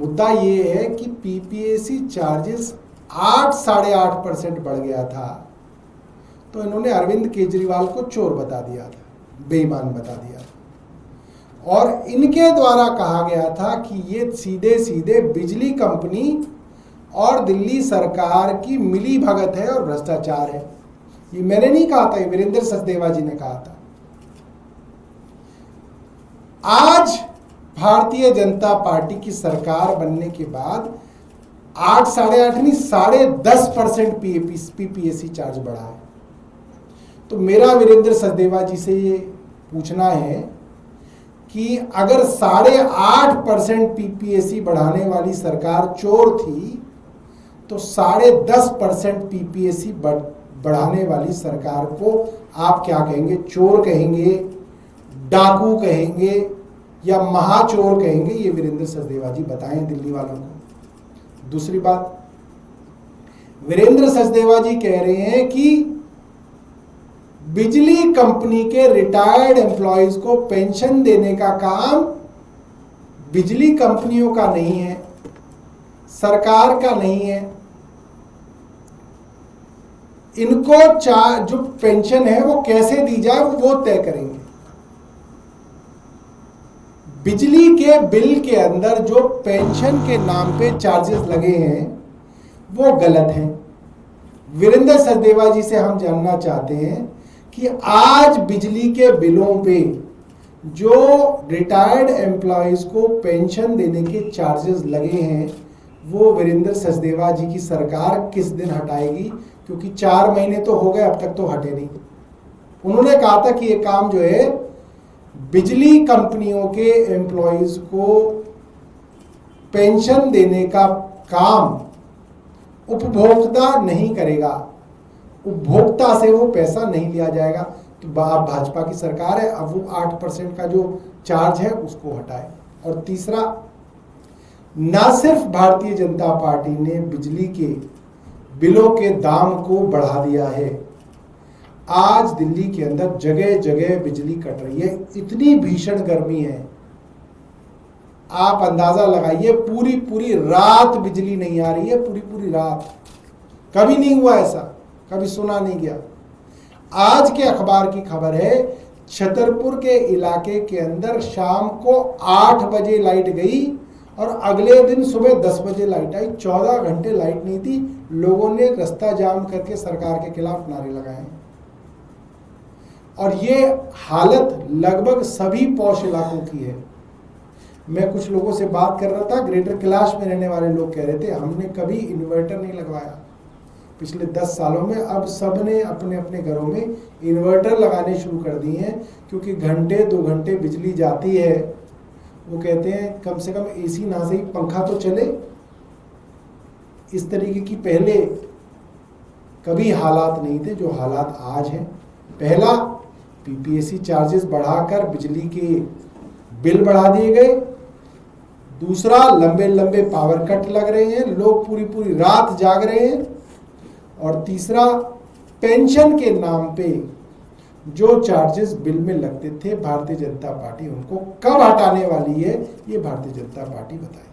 मुद्दा ये है कि पीपीएसी चार्जेस 8-8.5% बढ़ गया था, तो इन्होंने अरविंद केजरीवाल को चोर बता दिया था, बेईमान बता दिया था। और इनके द्वारा कहा गया था कि ये सीधे सीधे बिजली कंपनी और दिल्ली सरकार की मिली भगत है और भ्रष्टाचार है। ये मैंने नहीं कहा था, ये वीरेंद्र सचदेवा जी ने कहा था। आज भारतीय जनता पार्टी की सरकार बनने के बाद 8-8.5 नहीं 10.5% पीपीएसी चार्ज बढ़ा है। तो मेरा वीरेंद्र सचदेवा जी से ये पूछना है कि अगर 8.5% पीपीएसी बढ़ाने वाली सरकार चोर थी, तो 10.5% पीपीएसी बढ़ाने वाली सरकार को आप क्या कहेंगे? चोर कहेंगे, डाकू कहेंगे या महाचोर कहेंगे? ये वीरेंद्र सचदेवा जी बताएं दिल्ली वालों को। दूसरी बात, वीरेंद्र सचदेवा जी कह रहे हैं कि बिजली कंपनी के रिटायर्ड एम्प्लॉयज को पेंशन देने का काम बिजली कंपनियों का नहीं है, सरकार का नहीं है। इनको जो पेंशन है वो कैसे दी जाए वो तय करेंगे। बिजली के बिल के अंदर जो पेंशन के नाम पे चार्जेस लगे हैं वो गलत हैं। वीरेंद्र सचदेवा जी से हम जानना चाहते हैं कि आज बिजली के बिलों पे जो रिटायर्ड एम्प्लॉयज को पेंशन देने के चार्जेस लगे हैं वो वीरेंद्र सचदेवा जी की सरकार किस दिन हटाएगी? क्योंकि 4 महीने तो हो गए, अब तक तो हटे नहीं। उन्होंने कहा था कि ये काम जो है बिजली कंपनियों के एम्प्लॉयज को पेंशन देने का काम उपभोक्ता नहीं करेगा, उपभोक्ता से वो पैसा नहीं लिया जाएगा। तो भाजपा की सरकार है, अब वो 8% का जो चार्ज है उसको हटाए। और तीसरा, ना सिर्फ भारतीय जनता पार्टी ने बिजली के बिलों के दाम को बढ़ा दिया है, आज दिल्ली के अंदर जगह जगह बिजली कट रही है। इतनी भीषण गर्मी है, आप अंदाजा लगाइए, पूरी पूरी रात बिजली नहीं आ रही है, पूरी पूरी रात। कभी नहीं हुआ ऐसा, कभी सुना नहीं गया। आज के अखबार की खबर है, छतरपुर के इलाके के अंदर शाम को 8 बजे लाइट गई और अगले दिन सुबह 10 बजे लाइट आई। 14 घंटे लाइट नहीं थी। लोगों ने रास्ता जाम करके सरकार के खिलाफ नारे लगाए। और ये हालत लगभग सभी पॉश इलाकों की है। मैं कुछ लोगों से बात कर रहा था, ग्रेटर कैलाश में रहने वाले लोग कह रहे थे हमने कभी इन्वर्टर नहीं लगवाया पिछले 10 सालों में। अब सब ने अपने अपने घरों में इन्वर्टर लगाने शुरू कर दिए हैं, क्योंकि घंटे 2 घंटे बिजली जाती है। वो कहते हैं कम से कम एसी ना सही पंखा तो चले। इस तरीके की पहले कभी हालात नहीं थे जो हालात आज हैं। पहला, पीपीएसी चार्जेस बढ़ाकर बिजली के बिल बढ़ा दिए गए। दूसरा, लंबे लंबे पावर कट लग रहे हैं, लोग पूरी पूरी रात जाग रहे हैं। और तीसरा, पेंशन के नाम पे जो चार्जेस बिल में लगते थे, भारतीय जनता पार्टी उनको कब हटाने वाली है, ये भारतीय जनता पार्टी बताए।